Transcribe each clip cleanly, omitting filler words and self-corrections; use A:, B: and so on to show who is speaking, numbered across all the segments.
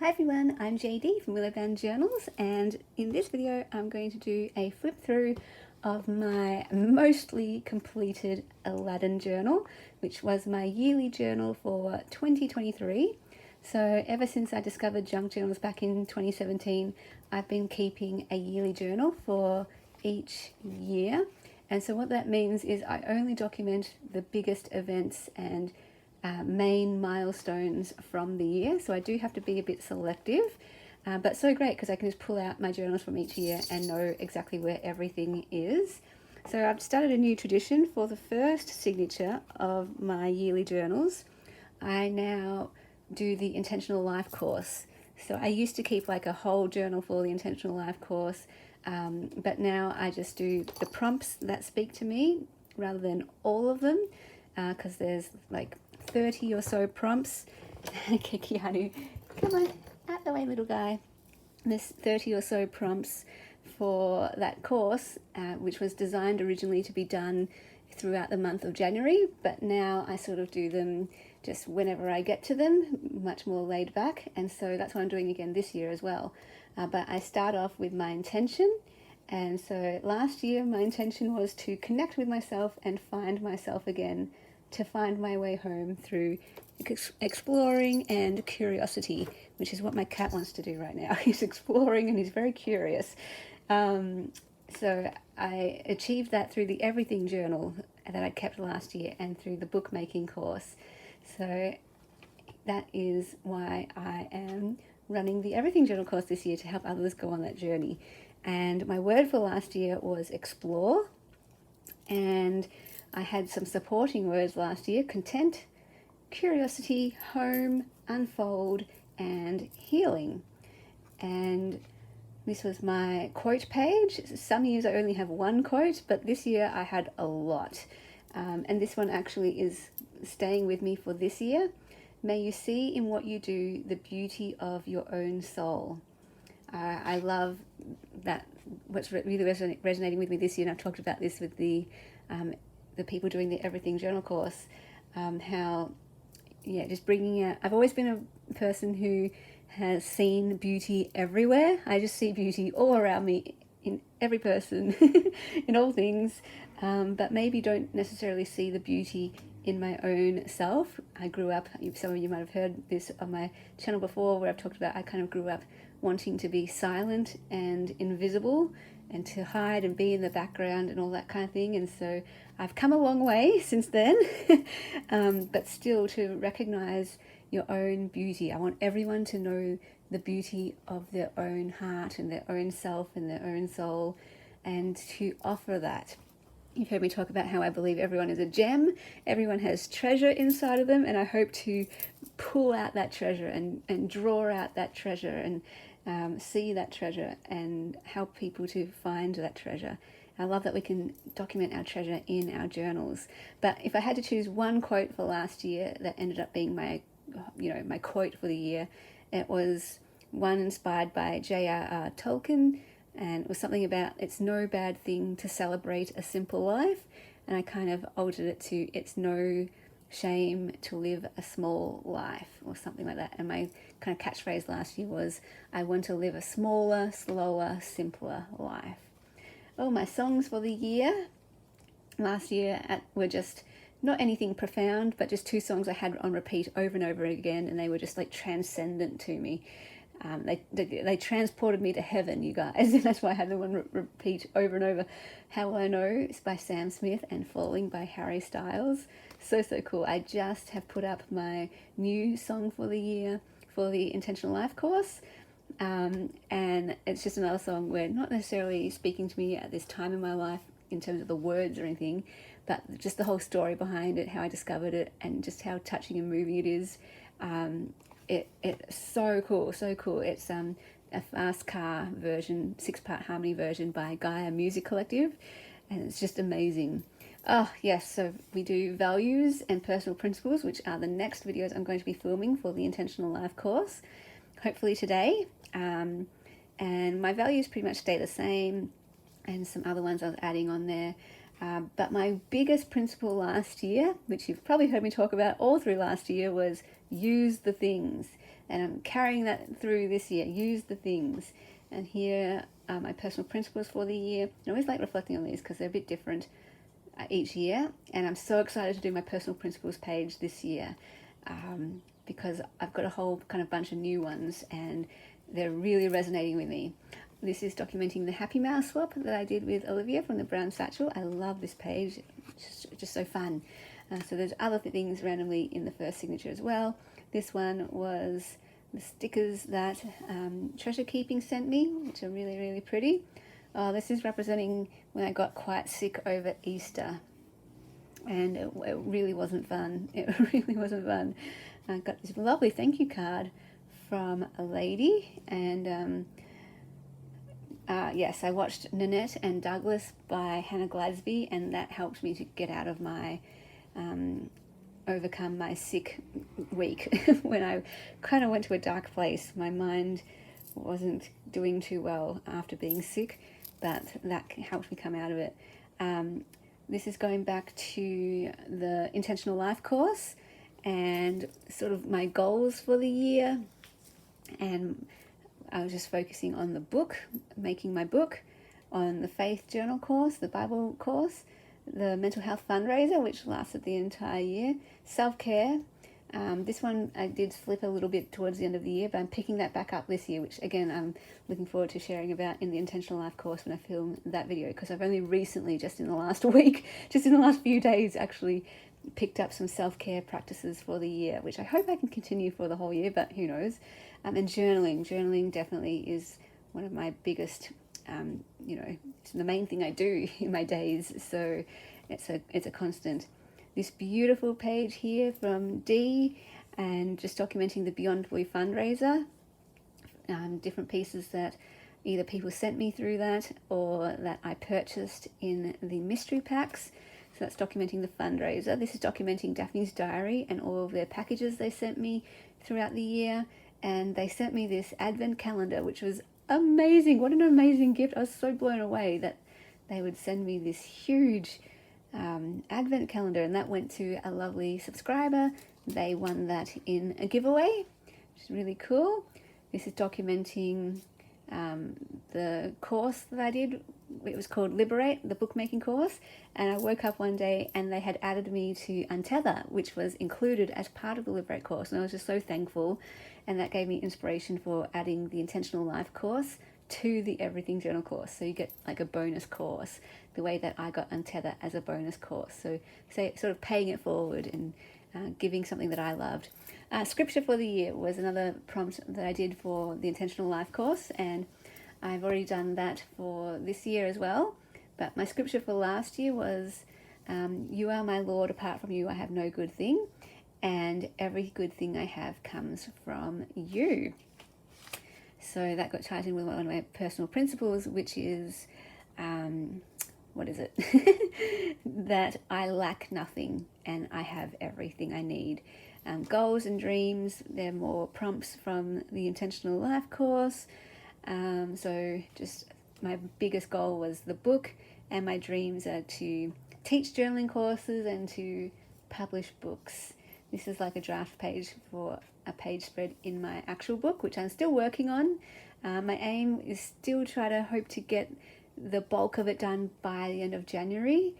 A: Hi everyone, I'm JD from Willowbound Journals, and in this video I'm going to do a flip through of my mostly completed Aladdin journal, which was my yearly journal for 2023. So ever since I discovered junk journals back in 2017, I've been keeping a yearly journal for each year. And so what that means is I only document the biggest events and main milestones from the year. So I do have to be a bit selective, but so great because I can just pull out my journals from each year and know exactly where everything is. So I've started a new tradition for the first signature of my yearly journals. I now do the Intentional Life course. So I used to keep like a whole journal for the Intentional Life course, but now I just do the prompts that speak to me rather than all of them, because there's like 30 or so prompts. Kikianu, come on, out the way, little guy. There's 30 or so prompts for that course, which was designed originally to be done throughout the month of January, but now I sort of do them just whenever I get to them, much more laid back, and so that's what I'm doing again this year as well. But I start off with my intention, and so last year my intention was to connect with myself and find myself again, to find my way home through exploring and curiosity, which is what my cat wants to do right now. He's exploring and he's very curious. So I achieved that through the Everything Journal that I kept last year and through the bookmaking course. So that is why I am running the Everything Journal course this year, to help others go on that journey. And my word for last year was explore, and I had some supporting words last year: content, curiosity, home, unfold, and healing. And this was my quote page. Some years I only have one quote, but this year I had a lot. And this one actually is staying with me for this year. May you see in what you do the beauty of your own soul. I love that. What's really resonating with me this year, and I've talked about this with the people doing the Everything Journal course, how, just bringing out, I've always been a person who has seen beauty everywhere. I just see beauty all around me, in every person, in all things, but maybe don't necessarily see the beauty in my own self. I grew up, some of you might have heard this on my channel before, where I've talked about I kind of grew up wanting to be silent and invisible and to hide and be in the background and all that kind of thing. And so I've come a long way since then, but still to recognize your own beauty. I want everyone to know the beauty of their own heart and their own self and their own soul, and to offer that. You've heard me talk about how I believe everyone is a gem, everyone has treasure inside of them, and I hope to pull out that treasure and draw out that treasure and see that treasure and help people to find that treasure. I love that we can document our treasure in our journals. But if I had to choose one quote for last year that ended up being my quote for the year, it was one inspired by J.R.R. Tolkien, and it was something about it's no bad thing to celebrate a simple life, and I kind of altered it to it's no shame to live a small life, or something like that. And my kind of catchphrase last year was, I want to live a smaller, slower, simpler life. Oh, my songs for the year last year were just not anything profound, but just two songs I had on repeat over and over again, and they were just like transcendent to me. They transported me to heaven, you guys, and that's why I had them on repeat over and over. How Will I Know is by Sam Smith, and Falling by Harry Styles. So cool. I just have put up my new song for the year for the Intentional Life course, and it's just another song where not necessarily speaking to me at this time in my life in terms of the words or anything, but just the whole story behind it, how I discovered it, and just how touching and moving it is. It's so cool. It's a fast car version, 6-part harmony version by Gaia Music Collective, and it's just amazing. Oh yes, so we do values and personal principles, which are the next videos I'm going to be filming for the Intentional Life course, hopefully today. And my values pretty much stay the same, and some other ones I was adding on there. But my biggest principle last year, which you've probably heard me talk about all through last year, was use the things. And I'm carrying that through this year, use the things. And here are my personal principles for the year. I always like reflecting on these because they're a bit different each year. And I'm so excited to do my personal principles page this year because I've got a whole kind of bunch of new ones and they're really resonating with me. This is documenting the Happy Mouse swap that I did with Olivia from the Brown Satchel. I love this page, it's just so fun. So there's other things randomly in the first signature as well. This one was the stickers that Treasure Keeping sent me, which are really, really pretty. This is representing when I got quite sick over Easter. And it really wasn't fun. It really wasn't fun. I got this lovely thank you card from a lady, and yes, I watched Nanette and Douglas by Hannah Glasby, and that helped me to get out of my overcome my sick week when I kind of went to a dark place. My mind wasn't doing too well after being sick, but that helped me come out of it. This is going back to the Intentional Life course and sort of my goals for the year, and I was just focusing on the book, making my book, on the Faith Journal course, the Bible course, the Mental Health Fundraiser, which lasted the entire year, self-care. This one I did slip a little bit towards the end of the year, but I'm picking that back up this year, which again I'm looking forward to sharing about in the Intentional Life course when I film that video, because I've only recently, just in the last week, just in the last few days, actually picked up some self-care practices for the year, which I hope I can continue for the whole year, but who knows. And journaling definitely is one of my biggest, it's the main thing I do in my days, so it's a constant. This beautiful page here from Dee, and just documenting the Beyond Blue fundraiser, different pieces that either people sent me through that or that I purchased in the mystery packs. So that's documenting the fundraiser. This is documenting Daphne's diary and all of their packages they sent me throughout the year. And they sent me this advent calendar, which was amazing. What an amazing gift. I was so blown away that they would send me this huge advent calendar, and that went to a lovely subscriber. They won that in a giveaway, which is really cool. This is documenting the course that I did. It was called Liberate, the bookmaking course, and I woke up one day and they had added me to Untether, which was included as part of the Liberate course, and I was just so thankful, and that gave me inspiration for adding the Intentional Life course to the Everything Journal course. So you get like a bonus course, the way that I got Untether as a bonus course. So sort of paying it forward and giving something that I loved. Scripture for the year was another prompt that I did for the Intentional Life course, and I've already done that for this year as well. But my scripture for last year was, you are my Lord, apart from you I have no good thing, and every good thing I have comes from you. So that got tied in with one of my personal principles, which is, what is it? That I lack nothing and I have everything I need. Goals and dreams, they're more prompts from the Intentional Life course. So just my biggest goal was the book, and my dreams are to teach journaling courses and to publish books. This is like a draft page for a page spread in my actual book, which I'm still working on. My aim is still to hope to get the bulk of it done by the end of January.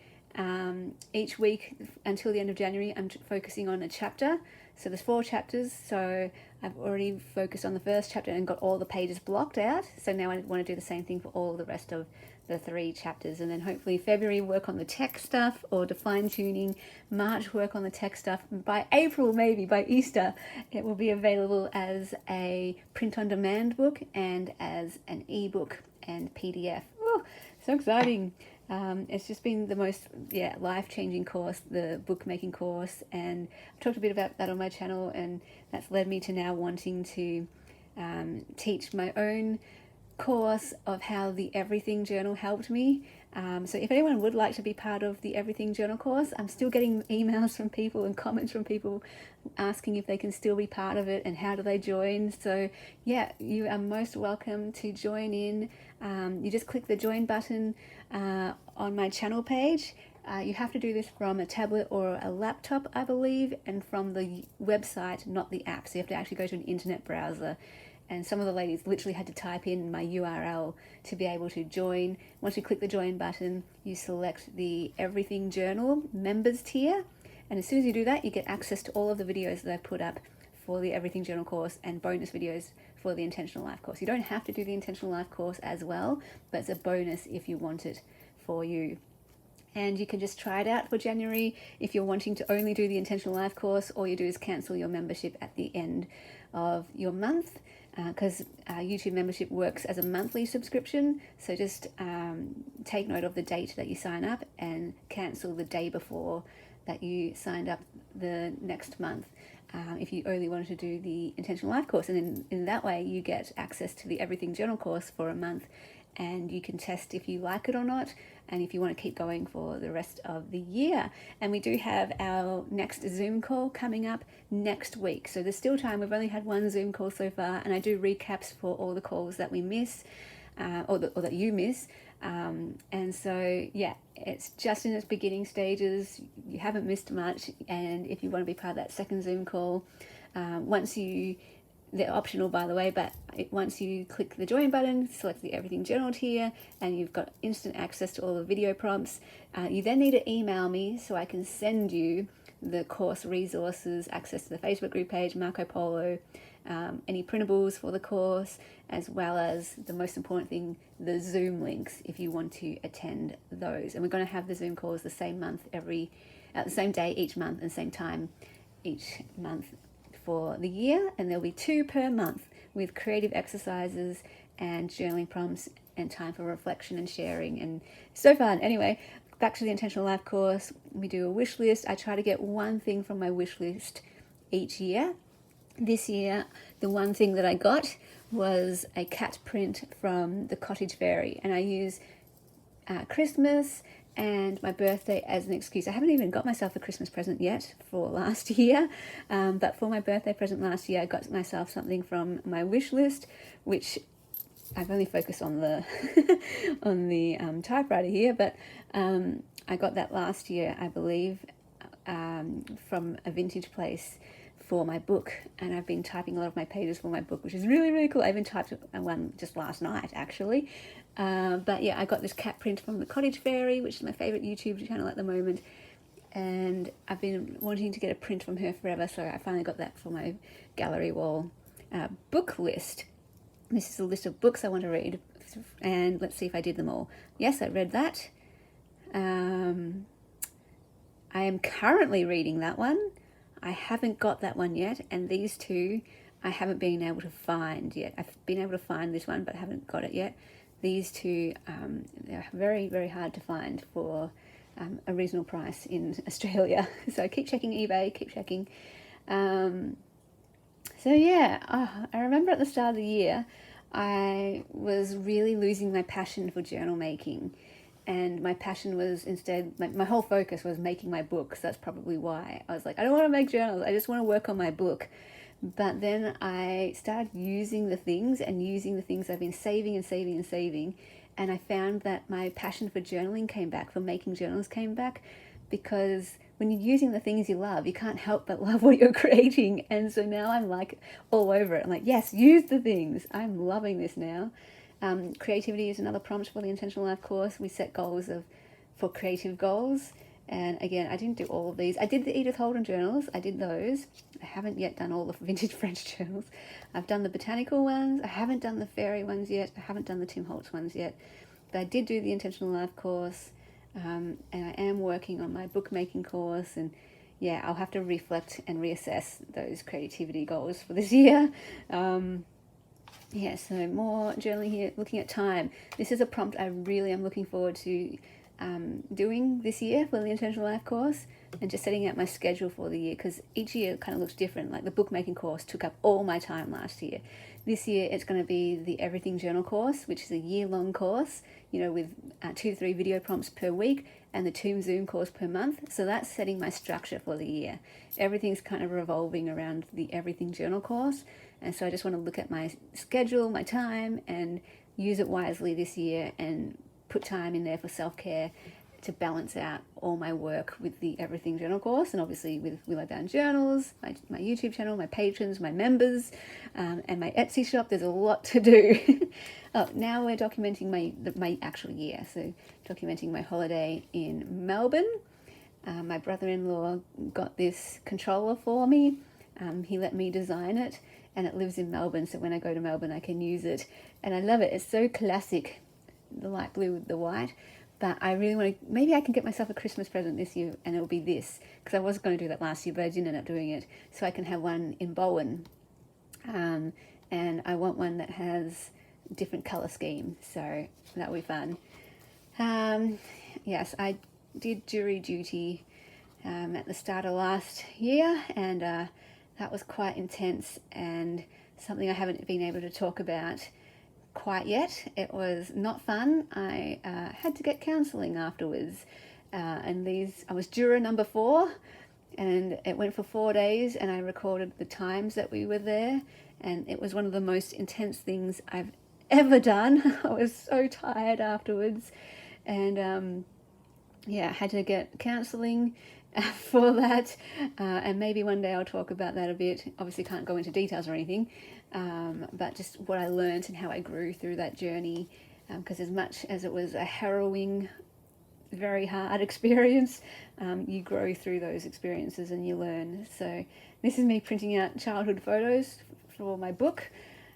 A: Each week until the end of January, I'm focusing on a chapter. So there's 4 chapters. So I've already focused on the first chapter and got all the pages blocked out. So now I want to do the same thing for all the rest of the 3 chapters. And then hopefully February work on the tech stuff or the fine tuning. March work on the tech stuff. By April, maybe by Easter, it will be available as a print on demand book and as an ebook and PDF. Oh, so exciting. It's just been the most life-changing course, the bookmaking course, and I've talked a bit about that on my channel, and that's led me to now wanting to teach my own course of how the Everything Journal helped me. So if anyone would like to be part of the Everything Journal course, I'm still getting emails from people and comments from people asking if they can still be part of it and how do they join. So yeah, you are most welcome to join in. You just click the join button on my channel page, You have to do this from a tablet or a laptop, I believe, and from the website, not the app. So you have to actually go to an internet browser. And some of the ladies literally had to type in my URL to be able to join. Once you click the join button, you select the Everything Journal members tier. And as soon as you do that, you get access to all of the videos that I put up for the Everything Journal course and bonus videos for the Intentional Life course. You don't have to do the Intentional Life course as well, but it's a bonus if you want it for you. And you can just try it out for January if you're wanting to only do the Intentional Life course. All you do is cancel your membership at the end of your month, because YouTube membership works as a monthly subscription. So just take note of the date that you sign up and cancel the day before that you signed up the next month, if you only wanted to do the Intentional Life course. And in that way you get access to the Everything Journal course for a month, and you can test if you like it or not, and if you want to keep going for the rest of the year. And we do have our next Zoom call coming up next week, so there's still time. We've only had one Zoom call so far, and I do recaps for all the calls that we miss, or that you miss. And so yeah, it's just in its beginning stages. You haven't missed much, and if you want to be part of that second Zoom call, they're optional, by the way, but once you click the join button, select the Everything Journal tier, and you've got instant access to all the video prompts. You then need to email me so I can send you the course resources, access to the Facebook group page, Marco Polo, any printables for the course, as well as the most important thing, the Zoom links if you want to attend those. And we're going to have the Zoom calls the same month the same day each month and same time each month for the year, and there'll be 2 per month with creative exercises and journaling prompts and time for reflection and sharing, and so fun. Anyway, back to the Intentional Life course. We do a wish list. I try to get one thing from my wish list each year. This year, the one thing that I got was a cat print from the Cottage Fairy, and I use Christmas and my birthday as an excuse. I haven't even got myself a Christmas present yet for last year, but for my birthday present last year, I got myself something from my wish list, which I've only focused on the on the typewriter here, but I got that last year, I believe, from a vintage place for my book, and I've been typing a lot of my pages for my book, which is really, really cool. I even typed one just last night, actually. But yeah, I got this cat print from the Cottage Fairy, which is my favorite YouTube channel at the moment, and I've been wanting to get a print from her forever, so I finally got that for my gallery wall book list. This is a list of books I want to read, and let's see if I did them all. Yes, I read that. I am currently reading that one. I haven't got that one yet, and these two I haven't been able to find yet. I've been able to find this one, but I haven't got it yet. These two, they're very, very hard to find for a reasonable price in Australia. So keep checking eBay, keep checking. So yeah, I remember at the start of the year, I was really losing my passion for journal making. And my passion was instead, my whole focus was making my book. So that's probably why. I was like, I don't want to make journals. I just want to work on my book. But then I started using the things I've been saving and saving and saving. And I found that my passion for journaling came back, for making journals came back, because when you're using the things you love, you can't help but love what you're creating. And so now I'm like all over it. I'm like, yes, use the things. I'm loving this now. Creativity is another prompt for the Intentional Life course. We set goals for creative goals. And again, I didn't do all of these. I did the Edith Holden journals. I did those. I haven't yet done all the vintage French journals. I've done the botanical ones. I haven't done the fairy ones yet. I haven't done the Tim Holtz ones yet. But I did do the Intentional Life course. And I am working on my bookmaking course. And yeah, I'll have to reflect and reassess those creativity goals for this year. Yeah, so more journaling here, looking at time. This is a prompt I really am looking forward to doing this year for the Intentional Life course, and just setting out my schedule for the year, because each year kind of looks different. Like the bookmaking course took up all my time last year. This year it's going to be the Everything Journal course, which is a year-long course, with 2 to 3 video prompts per week and the 2 Zoom calls per month. So that's setting my structure for the year. Everything's kind of revolving around the Everything Journal course. And so I just want to look at my schedule, my time, and use it wisely this year and put time in there for self-care to balance out all my work with the Everything Journal course, and obviously with Willow Bound Journals, my YouTube channel, my patrons, my members, and my Etsy shop. There's a lot to do. Oh, now we're documenting my actual year, so documenting my holiday in Melbourne. My brother-in-law got this controller for me. He let me design it, and it lives in Melbourne, so when I go to Melbourne I can use it, and I love it. It's so classic, the light blue with the white, but I really want to, maybe I can get myself a Christmas present this year and it'll be this, because I was going to do that last year but I didn't end up doing it, so I can have one in Bowen, and I want one that has different colour scheme, so that'll be fun. Yes, I did jury duty at the start of last year, and that was quite intense and something I haven't been able to talk about quite yet. It was not fun. I had to get counselling afterwards, and I was juror number 4, and it went for 4 days, and I recorded the times that we were there, and it was one of the most intense things I've ever done. I was so tired afterwards, and yeah, I had to get counselling for that, and maybe one day I'll talk about that a bit. Obviously can't go into details or anything, but just what I learned and how I grew through that journey, because as much as it was a harrowing, very hard experience, you grow through those experiences and you learn. So this is me printing out childhood photos for my book.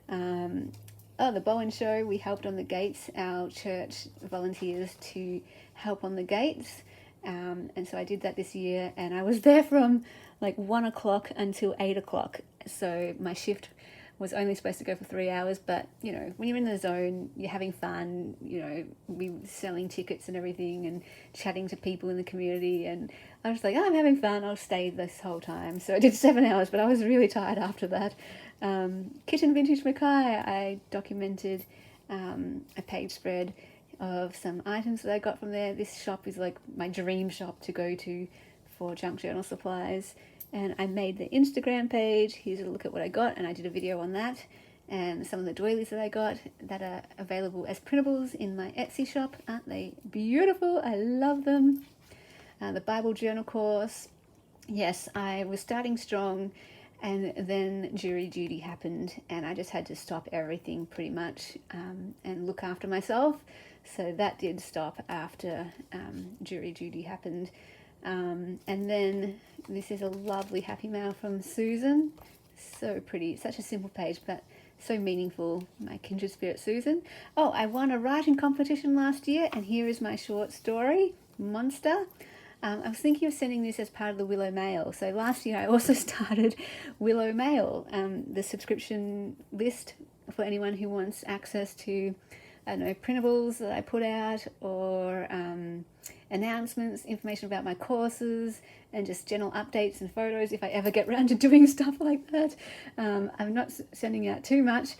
A: The Bowen show, we helped on the gates. Our church volunteers to help on the gates, and so I did that this year, and I was there from like 1 o'clock until 8 o'clock. So my shift was only supposed to go for 3 hours, but you know, when you're in the zone, you're having fun, you know, we were selling tickets and everything and chatting to people in the community, and I was like, oh, I'm having fun, I'll stay this whole time. So I did 7 hours, but I was really tired after that. Kitten Vintage Mackay, I documented a page spread of some items that I got from there. This shop is like my dream shop to go to for junk journal supplies, and I made the Instagram page. Here's a look at what I got, and I did a video on that, and some of the doilies that I got that are available as printables in my Etsy shop. Aren't they beautiful? I love them. The Bible journal course, yes, I was starting strong, and then jury duty happened, and I just had to stop everything pretty much, and look after myself. So that did stop after jury duty happened. And then this is a lovely happy mail from Susan. So pretty, such a simple page, but so meaningful. My kindred spirit, Susan. Oh, I won a writing competition last year, and here is my short story, Monster. I was thinking of sending this as part of the Willow Mail. So last year I also started Willow Mail, the subscription list for anyone who wants access to, I don't know, printables that I put out, or announcements, information about my courses, and just general updates and photos if I ever get around to doing stuff like that. I'm not sending out too much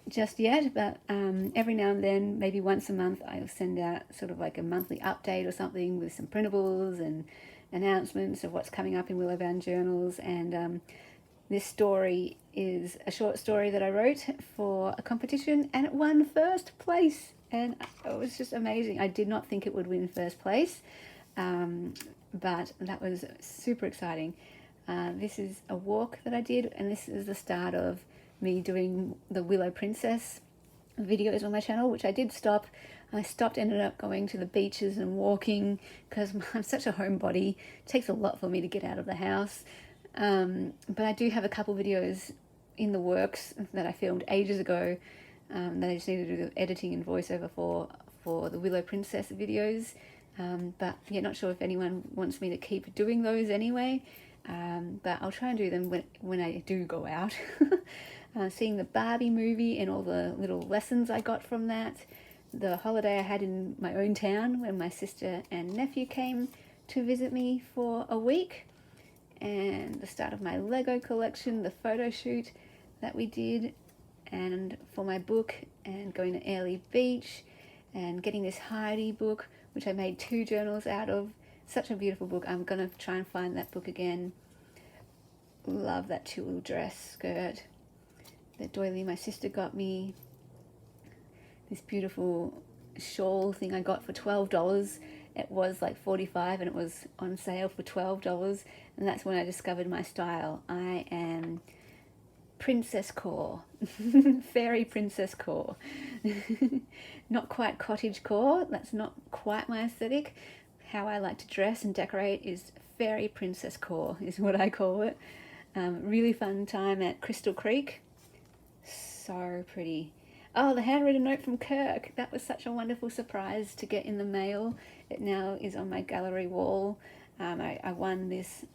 A: just yet, but every now and then, maybe once a month, I'll send out sort of like a monthly update or something with some printables and announcements of what's coming up in Willow Bound Journals. And this story is a short story that I wrote for a competition, and it won first place, and it was just amazing. I did not think it would win first place, but that was super exciting. This is a walk that I did, and this is the start of me doing the Willow Princess videos on my channel, which I did stop. I stopped, ended up going to the beaches and walking, because I'm such a homebody. It takes a lot for me to get out of the house. But I do have a couple videos in the works that I filmed ages ago, that I just need to do the editing and voiceover for the Willow Princess videos. But yeah, not sure if anyone wants me to keep doing those anyway. But I'll try and do them when I do go out. Seeing the Barbie movie and all the little lessons I got from that. The holiday I had in my own town when my sister and nephew came to visit me for a week. And the start of my Lego collection, the photo shoot that we did, and for my book, and going to Airlie Beach, and getting this Heidi book, which I made 2 journals out of. Such a beautiful book. I'm going to try and find that book again. Love that tulle dress skirt. The doily my sister got me. This beautiful shawl thing I got for $12. it was like 45 and it was on sale for $12, and that's when I discovered my style. I am princess core, fairy princess core. Not quite cottage core, that's not quite my aesthetic. How I like to dress and decorate is fairy princess core, is what I call it. Really fun time at Crystal Creek. So pretty. Oh, the handwritten note from Kirk. That was such a wonderful surprise to get in the mail. It now is on my gallery wall. I won this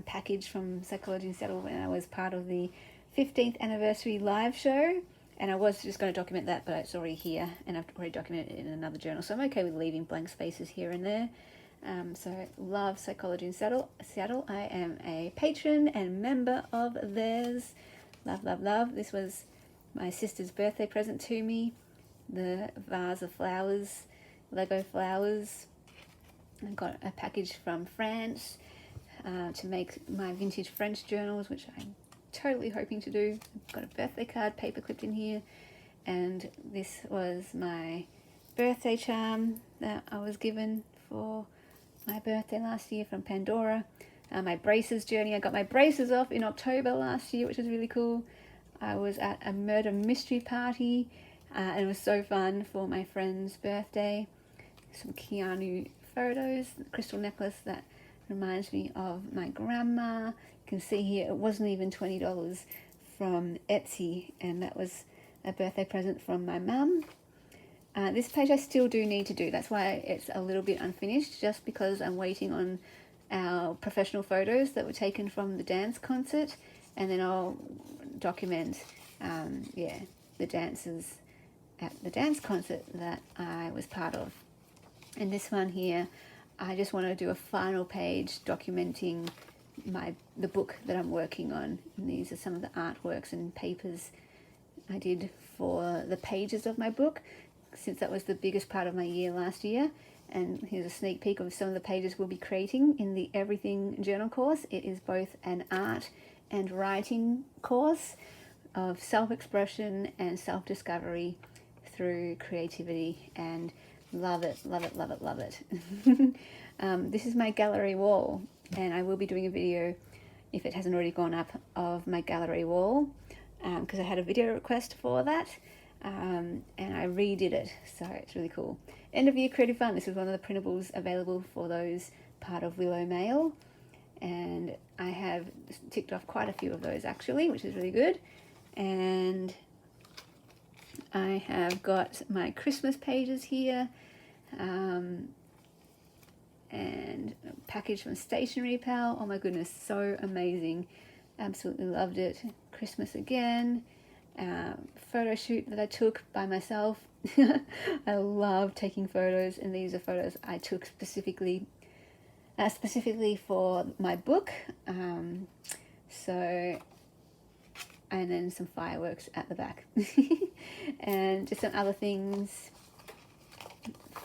A: package from Psychology and Settle when I was part of the 15th anniversary live show. And I was just going to document that, but it's already here and I've already documented it in another journal. So I'm okay with leaving blank spaces here and there. So love Psychology and Seattle. I am a patron and member of theirs. Love, love, love. This was my sister's birthday present to me. The vase of flowers, Lego flowers. I got a package from France to make my vintage French journals, which I'm totally hoping to do. I've got a birthday card paper clipped in here, and this was my birthday charm that I was given for my birthday last year from Pandora. My braces journey, I got my braces off in October last year, which was really cool. I was at a murder mystery party and it was so fun for my friend's birthday. Some Keanu photos, the crystal necklace that reminds me of my grandma. You can see here it wasn't even $20 from Etsy, and that was a birthday present from my mum. This page I still do need to do. That's why it's a little bit unfinished, just because I'm waiting on our professional photos that were taken from the dance concert, and then I'll document the dances at the dance concert that I was part of. And this one here, I just want to do a final page documenting the book that I'm working on. And these are some of the artworks and papers I did for the pages of my book, since that was the biggest part of my year last year. And here's a sneak peek of some of the pages we'll be creating in the Everything Journal course. It is both an art and writing course of self-expression and self-discovery through creativity, and love it, love it, love it, love it. This is my gallery wall, and I will be doing a video, if it hasn't already gone up, of my gallery wall, because I had a video request for that, and I redid it, so it's really cool. End of year creative fun. This is one of the printables available for those part of Willow Mail, and I have ticked off quite a few of those actually, which is really good. And I have got my Christmas pages here, and a package from Stationery Pal. Oh my goodness, so amazing. Absolutely loved it. Christmas again. Photo shoot that I took by myself. I love taking photos, and these are photos I took specifically for my book. And then some fireworks at the back. And just some other things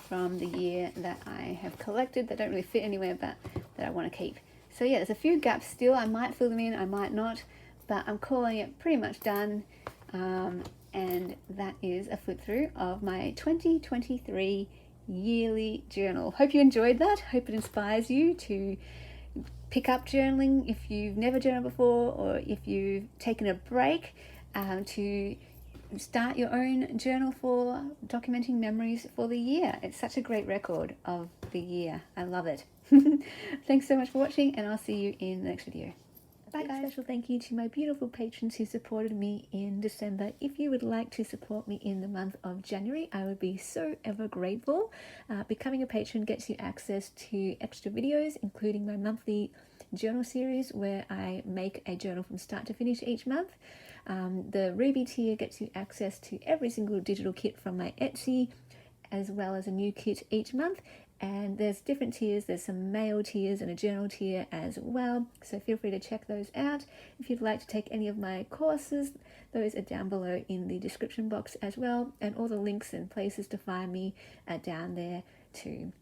A: from the year that I have collected that don't really fit anywhere, but that I want to keep. So yeah, there's a few gaps still. I might fill them in, I might not, but I'm calling it pretty much done. And that is a flip through of my 2023 yearly journal. Hope you enjoyed that. Hope it inspires you to pick up journaling if you've never journaled before, or if you've taken a break, to start your own journal for documenting memories for the year. It's such a great record of the year. I love it. Thanks so much for watching, and I'll see you in the next video. Bye guys. Special thank you to my beautiful patrons who supported me in December. If you would like to support me in the month of January, I would be so ever grateful. Becoming a patron gets you access to extra videos, including my monthly journal series where I make a journal from start to finish each month. The Ruby tier gets you access to every single digital kit from my Etsy, as well as a new kit each month. And there's different tiers. There's some mail tiers and a journal tier as well, so feel free to check those out. If you'd like to take any of my courses, those are down below in the description box as well, and all the links and places to find me are down there too.